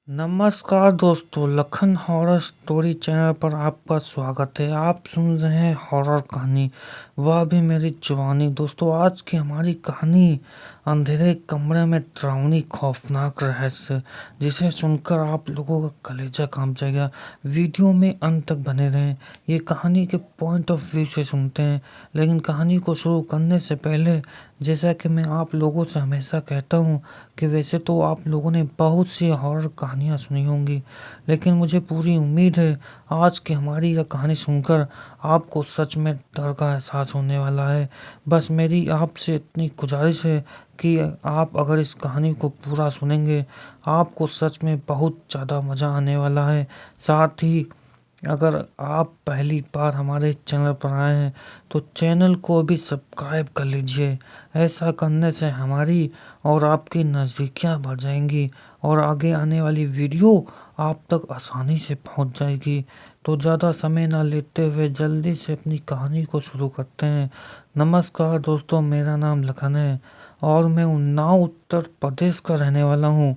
नमस्कार दोस्तों, Lakhan horror story channel पर आपका स्वागत है। आप सुन रहे हैं हॉरर कहानी, वह भी मेरी जुबानी। दोस्तों, आज की हमारी कहानी अंधेरे कमरे में डरावनी खौफनाक रहस्य, जिसे सुनकर आप लोगों का कलेजा कांप जाएगा। वीडियो में अंत तक बने रहें। ये कहानी के पॉइंट ऑफ व्यू से सुनते हैं, लेकिन कहानी को शुरू करने से पहले, जैसा कि मैं आप लोगों से हमेशा कहता हूँ कि वैसे तो आप लोगों ने बहुत सी हॉरर कहानियाँ सुनी होंगी, लेकिन मुझे पूरी उम्मीद है आज की हमारी यह कहानी सुनकर आपको सच में डर का एहसास होने वाला है। बस मेरी आपसे इतनी गुजारिश है कि आप अगर इस कहानी को पूरा सुनेंगे, आपको सच में बहुत ज़्यादा मज़ा आने वाला है। साथ ही अगर आप पहली बार हमारे चैनल पर आए हैं तो चैनल को भी सब्सक्राइब कर लीजिए। ऐसा करने से हमारी और आपकी नज़दीकियाँ बढ़ जाएंगी और आगे आने वाली वीडियो आप तक आसानी से पहुंच जाएगी। तो ज़्यादा समय ना लेते हुए जल्दी से अपनी कहानी को शुरू करते हैं। नमस्कार दोस्तों, मेरा नाम लखन है और मैं उन्नाव उत्तर प्रदेश का रहने वाला हूँ।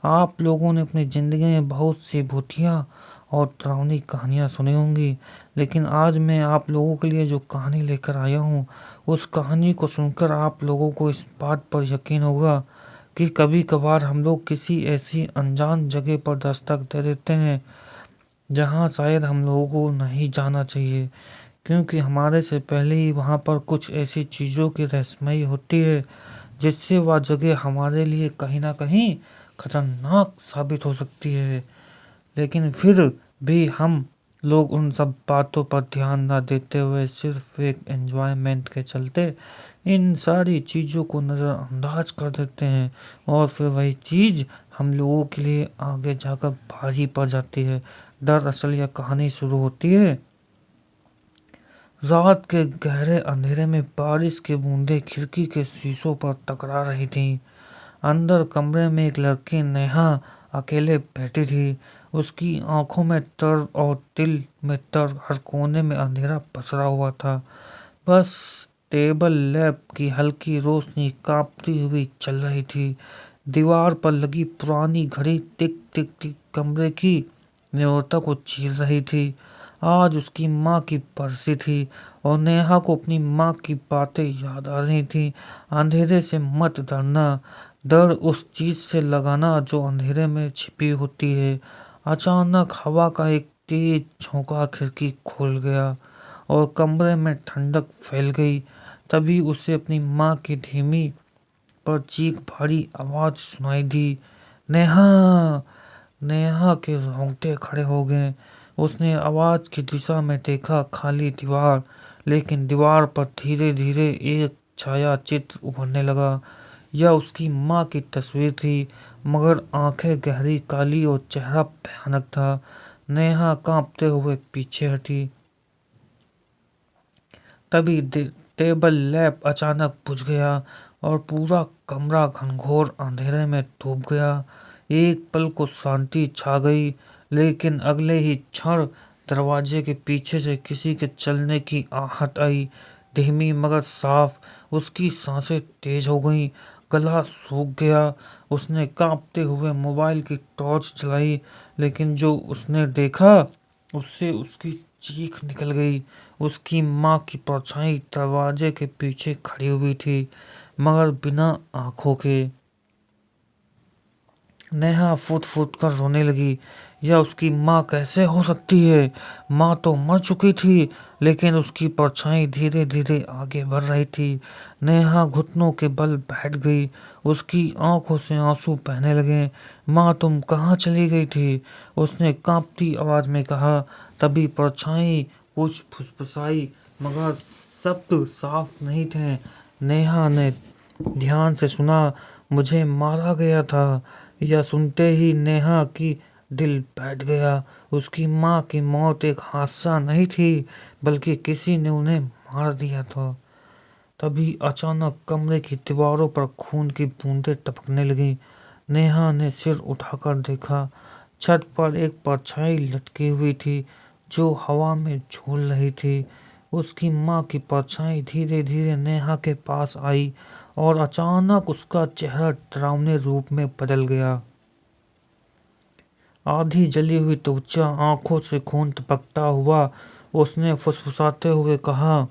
आप लोगों ने अपनी ज़िंदगी में बहुत सी भूतिया और डरावनी कहानियाँ सुनी होंगी, लेकिन आज मैं आप लोगों के लिए जो कहानी लेकर आया हूँ, उस कहानी को सुनकर आप लोगों को इस बात पर यकीन होगा कि कभी कभार हम लोग किसी ऐसी अनजान जगह पर दस्तक दे देते हैं जहाँ शायद हम लोगों को नहीं जाना चाहिए, क्योंकि हमारे से पहले ही वहाँ पर कुछ ऐसी चीज़ों की रहस्यमयी होती है जिससे वह जगह हमारे लिए कहीं ना कहीं खतरनाक साबित हो सकती है। लेकिन फिर भी हम लोग उन सब बातों पर ध्यान न देते हुए सिर्फ एक एंजॉयमेंट के चलते इन सारी चीज़ों को नज़रअंदाज कर देते हैं, और फिर वही चीज़ हम लोगों के लिए आगे जाकर भारी पड़ जाती है। दरअसल यह कहानी शुरू होती है रात के गहरे अंधेरे में। बारिश की बूंदें खिड़की के शीशों पर टकरा रही थीं। अंदर कमरे में एक लड़की नेहा अकेले बैठी थी। उसकी आंखों में दर्द और दिल में दर्द। हर कोने में अंधेरा पसरा हुआ था। बस टेबल लैंप की हल्की रोशनी कांपती हुई चल रही थी। दीवार पर लगी पुरानी घड़ी टिक टिक टिक कमरे की नीरवता को चीर रही थी। आज उसकी माँ की बरसी थी और नेहा को अपनी माँ की बातें याद आ रही थी। अंधेरे से मत डरना, डर उस चीज से लगाना जो अंधेरे में छिपी होती है। अचानक हवा का एक तेज झोंका खिड़की खोल गया और कमरे में ठंडक फैल गई। तभी उसे अपनी माँ की धीमी पर चीख भारी आवाज सुनाई दी, नेहा। नेहा के रोंगटे खड़े हो गए। उसने आवाज की दिशा में देखा, खाली दीवार, लेकिन दीवार पर धीरे धीरे एक छाया चित्र उभरने लगा। यह उसकी माँ की तस्वीर थी, मगर आंखें गहरी काली और चेहरा भयानक था। नेहा कांपते हुए पीछे हटी। तभी टेबल लैंप अचानक बुझ गया और पूरा कमरा घनघोर अंधेरे में डूब गया। एक पल को शांति छा गई, लेकिन अगले ही क्षण दरवाजे के पीछे से किसी के चलने की आहट आई, धीमी मगर साफ। उसकी सांसें तेज हो गईं, गला सूख गया। उसने कांपते हुए मोबाइल की टॉर्च जलाई, लेकिन जो उसने देखा उससे उसकी चीख निकल गई। उसकी माँ की परछाई दरवाजे के पीछे खड़ी हुई थी, मगर बिना आंखों के। नेहा फूट फूट कर रोने लगी। यह उसकी माँ कैसे हो सकती है? माँ तो मर चुकी थी, लेकिन उसकी परछाई धीरे धीरे आगे बढ़ रही थी। नेहा घुटनों के बल बैठ गई। उसकी आंखों से आंसू बहने लगे। माँ, तुम कहाँ चली गई थी? उसने कांपती आवाज में कहा। तभी परछाई कुछ फुसफुसाई, मगर शब्द साफ नहीं थे। नेहा ने ध्यान से सुना, मुझे मारा गया था। यह सुनते ही नेहा की दिल बैठ गया। उसकी माँ की मौत एक हादसा नहीं थी, बल्कि किसी ने उन्हें मार दिया था। तभी अचानक कमरे की दीवारों पर खून की बूंदें टपकने लगीं। नेहा ने सिर उठाकर देखा। छत पर एक परछाई लटकी हुई थी जो हवा में झूल रही थी। उसकी माँ की परछाई धीरे धीरे नेहा के पास आई और अचानक उसका चेहरा डरावने रूप में बदल गया। आधी जली हुई त्वचा, आंखों से खून टपकता हुआ उसने फुसफुसाते हुए कहा,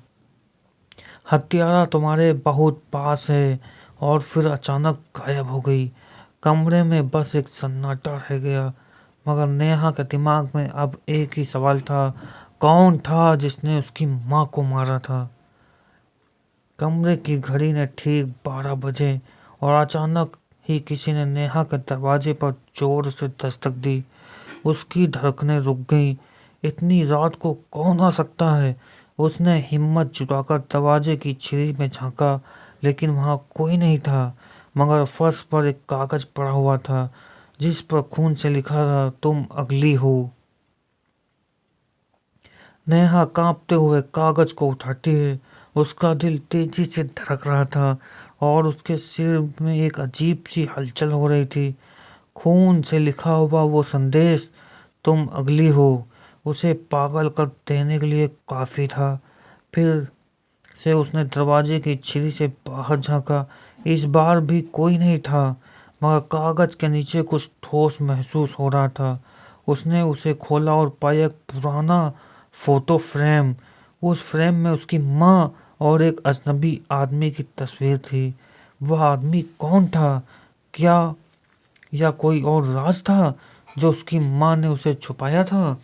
हत्यारा तुम्हारे बहुत पास है। और फिर अचानक गायब हो गई। कमरे में बस एक सन्नाटा रह गया, मगर नेहा के दिमाग में अब एक ही सवाल था, कौन था जिसने उसकी माँ को मारा था। कमरे की घड़ी ने ठीक 12 बजे और अचानक ही किसी ने नेहा के दरवाजे पर जोर से दस्तक दी। उसकी धड़कनें रुक गईं। इतनी रात को कौन आ सकता है? उसने हिम्मत जुटाकर दरवाजे की छिरी में झांका, लेकिन वहां कोई नहीं था, मगर फर्श पर एक कागज पड़ा हुआ था जिस पर खून से लिखा था, तुम अगली हो। नेहा कांपते हुए कागज को उठाती है। उसका दिल तेजी से धड़क रहा था और उसके सिर में एक अजीब सी हलचल हो रही थी। खून से लिखा हुआ वो संदेश, तुम अगली हो, उसे पागल कर देने के लिए काफी था। फिर से उसने दरवाजे की छिरी से बाहर झांका। इस बार भी कोई नहीं था, मगर कागज के नीचे कुछ ठोस महसूस हो रहा था। उसने उसे खोला और पाया एक पुराना फोटो फ्रेम। उस फ्रेम में उसकी माँ और एक अजनबी आदमी की तस्वीर थी। वह आदमी कौन था? क्या या कोई और राज था जो उसकी माँ ने उसे छुपाया था?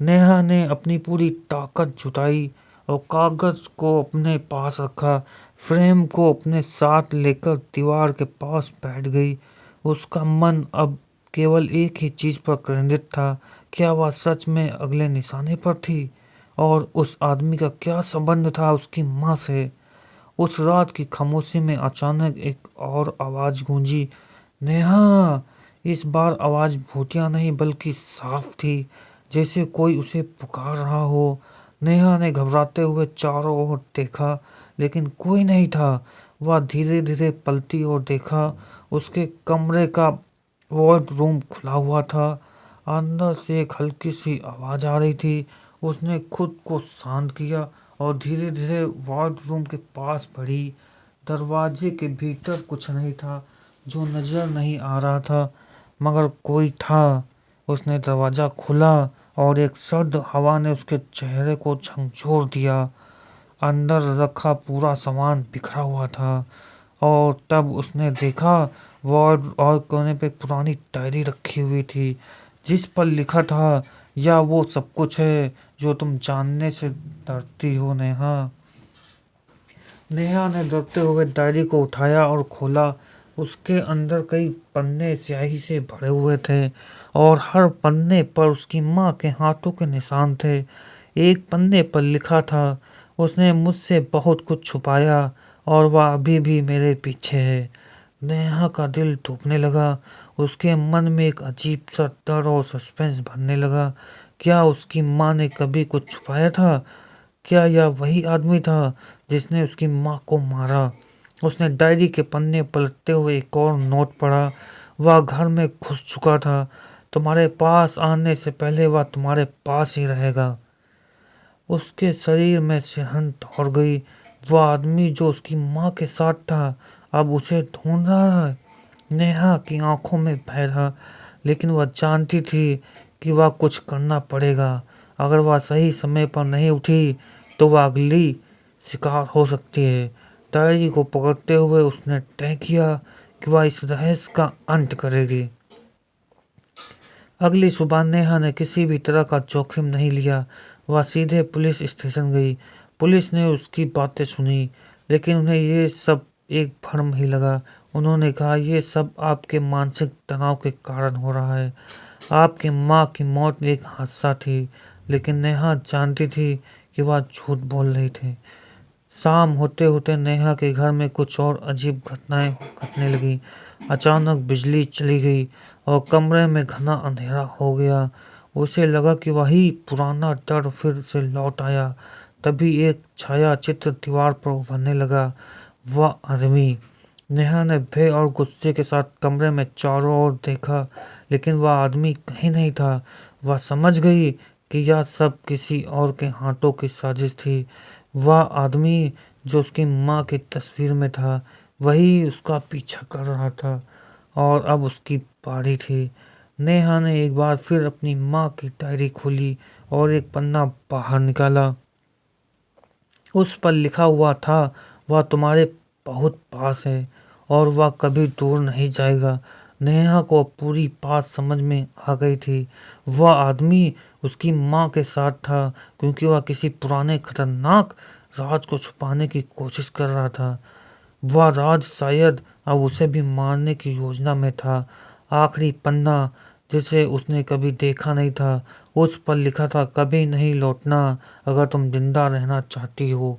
नेहा ने अपनी पूरी ताकत जुटाई और कागज को अपने पास रखा। फ्रेम को अपने साथ लेकर दीवार के पास बैठ गई। उसका मन अब केवल एक ही चीज पर केंद्रित था, क्या वह सच में अगले निशाने पर थी? और उस आदमी का क्या संबंध था उसकी माँ से? उस रात की खामोशी में अचानक एक और आवाज गूंजी, नेहा। इस बार आवाज भूतिया नहीं बल्कि साफ थी, जैसे कोई उसे पुकार रहा हो। नेहा ने घबराते हुए चारों ओर देखा, लेकिन कोई नहीं था। वह धीरे धीरे पलटी और देखा, उसके कमरे का वार्डरूम खुला हुआ था। अंदर से एक हल्की सी आवाज आ रही थी। उसने खुद को शांत किया और धीरे धीरे वार्डरूम के पास बढ़ी। दरवाजे के भीतर कुछ नहीं था जो नजर नहीं आ रहा था, मगर कोई था। उसने दरवाजा खोला और एक सर्द हवा ने उसके चेहरे को झकझोर दिया। अंदर रखा पूरा सामान बिखरा हुआ था और तब उसने देखा, वार्ड और कोने पे एक पुरानी डायरी रखी हुई थी जिस पर लिखा था, या वो सब कुछ है जो तुम जानने से डरती हो नेहा। नेहा ने डरते हुए डायरी को उठाया और खोला। उसके अंदर कई पन्ने स्याही से भरे हुए थे और हर पन्ने पर उसकी माँ के हाथों के निशान थे। एक पन्ने पर लिखा था, उसने मुझसे बहुत कुछ छुपाया और वह अभी भी मेरे पीछे है। नेहा का दिल धड़कने लगा। उसके मन में एक अजीब सा डर और सस्पेंस भरने लगा। क्या उसकी माँ ने कभी कुछ छुपाया था? क्या यह वही आदमी था जिसने उसकी माँ को मारा? उसने डायरी के पन्ने पलटते हुए एक और नोट पढ़ा। वह घर में घुस चुका था। तुम्हारे पास आने से पहले वह तुम्हारे पास ही रहेगा। उसके शरीर में सिहरन दौड़ गई। वह आदमी जो उसकी माँ के साथ था अब उसे ढूंढ रहा है। नेहा की आंखों में भय था, लेकिन वह जानती थी कि वह कुछ करना पड़ेगा। अगर वह सही समय पर नहीं उठी तो वह अगली शिकार हो सकती है। डायरी को पकड़ते हुए उसने तय किया कि वह इस रहस्य का अंत करेगी। अगली सुबह नेहा ने किसी भी तरह का जोखिम नहीं लिया। वह सीधे पुलिस स्टेशन गई। पुलिस ने उसकी बातें सुनी, लेकिन उन्हें ये सब एक भ्रम ही लगा। उन्होंने कहा, ये सब आपके मानसिक तनाव के कारण हो रहा है। आपके माँ की मौत एक हादसा थी। लेकिन नेहा जानती थी कि वह झूठ बोल रही थी। शाम होते होते नेहा के घर में कुछ और अजीब घटनाएं घटने लगी। अचानक बिजली चली गई और कमरे में घना अंधेरा हो गया। उसे लगा कि वही पुराना डर फिर से लौट आया। तभी एक छाया चित्र दीवार पर उभरने लगा। वह आदमी। नेहा ने भय और गुस्से के साथ कमरे में चारों ओर देखा, लेकिन वह आदमी कहीं नहीं था। वह समझ गई कि यह सब किसी और के हाथों की साजिश थी। वह आदमी जो उसकी माँ की तस्वीर में था, वही उसका पीछा कर रहा था और अब उसकी बारी थी। नेहा ने एक बार फिर अपनी माँ की डायरी खोली और एक पन्ना बाहर निकाला। उस पर लिखा हुआ था, वह तुम्हारे बहुत पास है और वह कभी दूर नहीं जाएगा। नेहा को पूरी बात समझ में आ गई थी। वह आदमी उसकी माँ के साथ था क्योंकि वह किसी पुराने खतरनाक राज को छुपाने की कोशिश कर रहा था। वह राज शायद अब उसे भी मारने की योजना में था। आखिरी पन्ना, जिसे उसने कभी देखा नहीं था, उस पर लिखा था, कभी नहीं लौटना अगर तुम जिंदा रहना चाहती हो।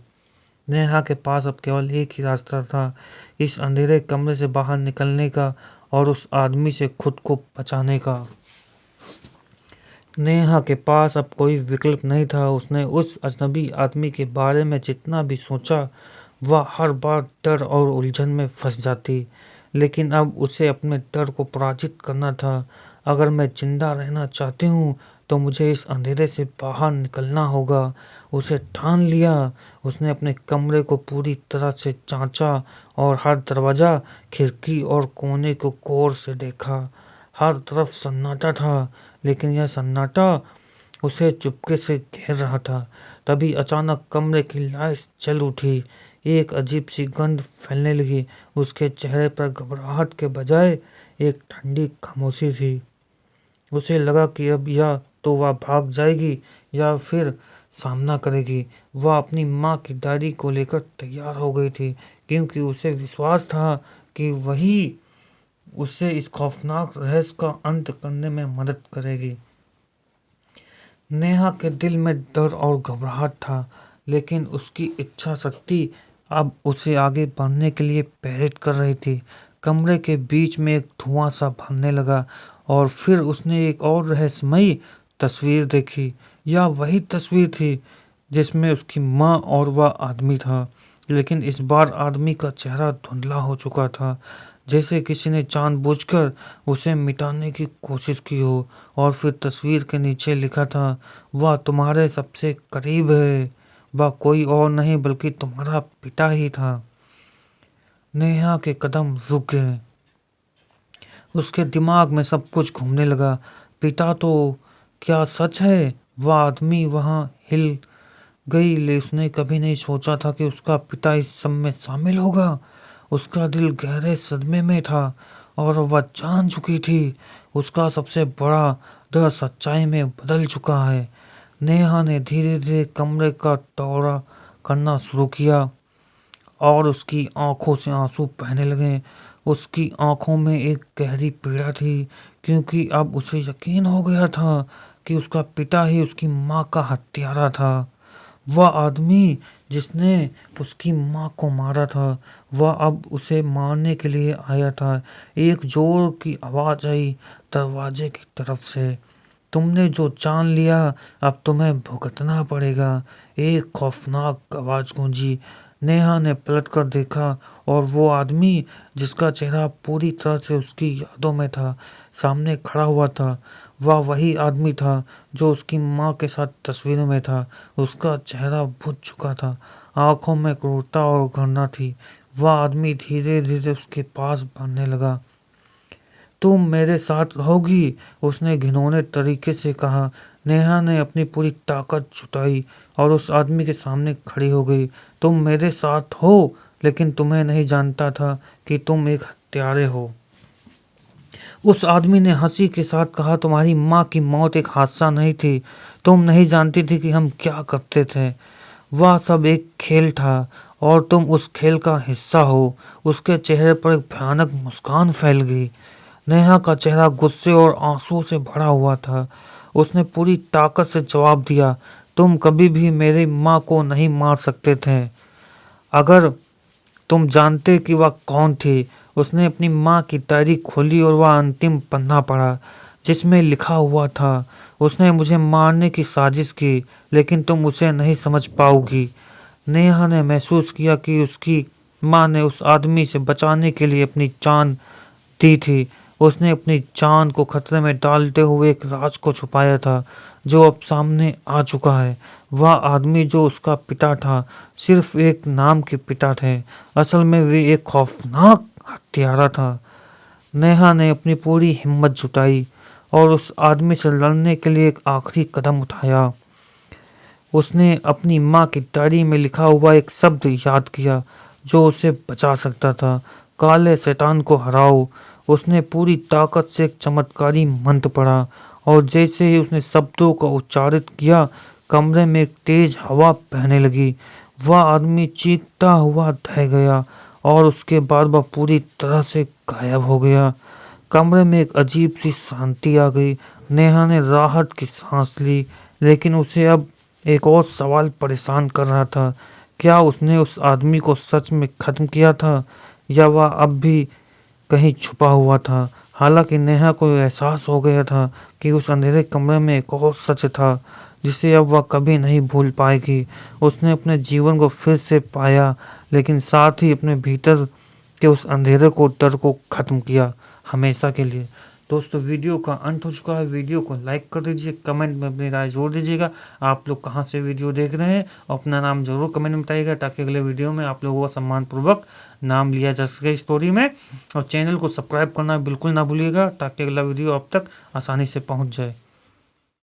नेहा के पास अब केवल एक ही रास्ता था, इस अंधेरे कमरे से बाहर निकलने का और उस आदमी से खुद को बचाने का। नेहा के पास अब कोई विकल्प नहीं था। उसने उस अजनबी आदमी के बारे में जितना भी सोचा, वह हर बार डर और उलझन में फंस जाती। लेकिन अब उसे अपने डर को पराजित करना था। अगर मैं जिंदा रहना चाहती हूँ तो मुझे इस अंधेरे से बाहर निकलना होगा। उसे ठान लिया। उसने अपने कमरे को पूरी तरह से जांचा और हर दरवाजा, खिड़की और कोने को गौर से देखा। हर तरफ सन्नाटा था, लेकिन यह सन्नाटा उसे चुपके से घेर रहा था। तभी अचानक कमरे की लाइट जल उठी। एक अजीब सी गंध फैलने लगी। उसके चेहरे पर घबराहट के बजाय एक ठंडी खामोशी थी। उसे लगा कि अब या तो वह भाग जाएगी या फिर सामना करेगी। वह अपनी माँ की डायरी को लेकर तैयार हो गई थी, क्योंकि उसे विश्वास था कि वही उसे इस खौफनाक रहस्य का अंत करने में मदद करेगी। नेहा के दिल में डर और घबराहट था, लेकिन उसकी इच्छा शक्ति अब उसे आगे बढ़ने के लिए प्रेरित कर रही थी। कमरे के बीच में एक धुआं सा भरने लगा और फिर उसने एक और रहस्यमयी तस्वीर देखी। यह वही तस्वीर थी जिसमें उसकी माँ और वह आदमी था, लेकिन इस बार आदमी का चेहरा धुंधला हो चुका था, जैसे किसी ने जानबूझकर उसे मिटाने की कोशिश की हो। और फिर तस्वीर के नीचे लिखा था, वह तुम्हारे सबसे करीब है। वह कोई और नहीं बल्कि तुम्हारा पिता ही था। नेहा के कदम रुक गए। उसके दिमाग में सब कुछ घूमने लगा। पिता तो क्या सच है? वह आदमी वहां हिल गई, ले उसने कभी नहीं सोचा था कि उसका पिता इस सब में शामिल होगा। उसका दिल गहरे सदमे में था और वह जान चुकी थी उसका सबसे बड़ा डर सच्चाई में बदल चुका है। नेहा ने धीरे धीरे कमरे का दौरा करना शुरू किया और उसकी आंखों से आंसू बहने लगे। उसकी आंखों में एक गहरी पीड़ा थी, क्योंकि अब उसे यकीन हो गया था कि उसका पिता ही उसकी माँ का हत्यारा था। वह आदमी जिसने उसकी माँ को मारा था, वह अब उसे मारने के लिए आया था। एक जोर की आवाज आई दरवाजे की तरफ से, तुमने जो जान लिया अब तुम्हें भुगतना पड़ेगा। एक खौफनाक आवाज गूंजी। नेहा ने पलटकर देखा और वो आदमी जिसका चेहरा पूरी तरह से उसकी यादों में था, सामने खड़ा हुआ था। वह वही आदमी था जो उसकी माँ के साथ तस्वीरों में था। उसका चेहरा बुझ चुका था, आंखों में क्रूरता और घृणा थी। वह आदमी धीरे धीरे उसके पास बढ़ने लगा। तुम मेरे साथ रहोगी? उसने घिनौने तरीके से कहा। नेहा ने अपनी पूरी ताकत जुटाई और उस आदमी के सामने खड़ी हो गई। तुम मेरे साथ हो, लेकिन तुम्हें नहीं जानता था कि तुम एक हत्यारे हो। उस आदमी ने हंसी के साथ कहा, तुम्हारी माँ की मौत एक हादसा नहीं थी। तुम नहीं जानती थी कि हम क्या करते थे। वह सब एक खेल था और तुम उस खेल का हिस्सा हो। उसके चेहरे पर एक भयानक मुस्कान फैल गई। नेहा का चेहरा गुस्से और आंसुओं से भरा हुआ था। उसने पूरी ताकत से जवाब दिया, तुम कभी भी मेरी माँ को नहीं मार सकते थे अगर तुम जानते कि वह कौन थी। उसने अपनी माँ की डायरी खोली और वह अंतिम पन्ना पढ़ा, जिसमें लिखा हुआ था, उसने मुझे मारने की साजिश की, लेकिन तुम उसे नहीं समझ पाओगी। नेहा ने महसूस किया कि उसकी माँ ने उस आदमी से बचाने के लिए अपनी जान दी थी। उसने अपनी जान को खतरे में डालते हुए एक राज को छुपाया था जो अब सामने आ चुका है। वह आदमी जो उसका पिता था, सिर्फ एक नाम के पिता थे। असल में वे एक खौफनाक हत्यारा था। नेहा ने अपनी पूरी हिम्मत जुटाई और उस आदमी से लड़ने के लिए एक आखिरी कदम उठाया। उसने अपनी माँ की डायरी में लिखा हुआ एक शब्द याद किया जो उसे बचा सकता था। काले शैतान को हराओ। उसने पूरी ताकत से एक चमत्कारी मंत्र पढ़ा और जैसे ही उसने शब्दों का उच्चारित किया, कमरे में एक तेज हवा बहने लगी। वह आदमी चीखता हुआ ढह गया और उसके बाद वह पूरी तरह से गायब हो गया। कमरे में एक अजीब सी शांति आ गई। नेहा ने राहत की सांस ली, लेकिन उसे अब एक और सवाल परेशान कर रहा था। क्या उसने उस आदमी को सच में खत्म किया था या वह अब भी कहीं छुपा हुआ था? हालांकि नेहा को एहसास हो गया था कि उस अंधेरे कमरे में एक और सच था जिसे अब वह कभी नहीं भूल पाएगी। उसने अपने जीवन को फिर से पाया, लेकिन साथ ही अपने भीतर के उस अंधेरे को, डर को खत्म किया हमेशा के लिए। दोस्तों, वीडियो का अंत हो चुका है। वीडियो को लाइक कर दीजिए, कमेंट में अपनी राय जोड़ दीजिएगा। आप लोग कहाँ से वीडियो देख रहे हैं और अपना नाम जरूर कमेंट में बताइएगा, ताकि अगले वीडियो में आप लोगों का सम्मानपूर्वक नाम लिया जा सके स्टोरी में। और चैनल को सब्सक्राइब करना बिल्कुल ना भूलिएगा, ताकि अगला वीडियो आप तक आसानी से पहुँच जाए।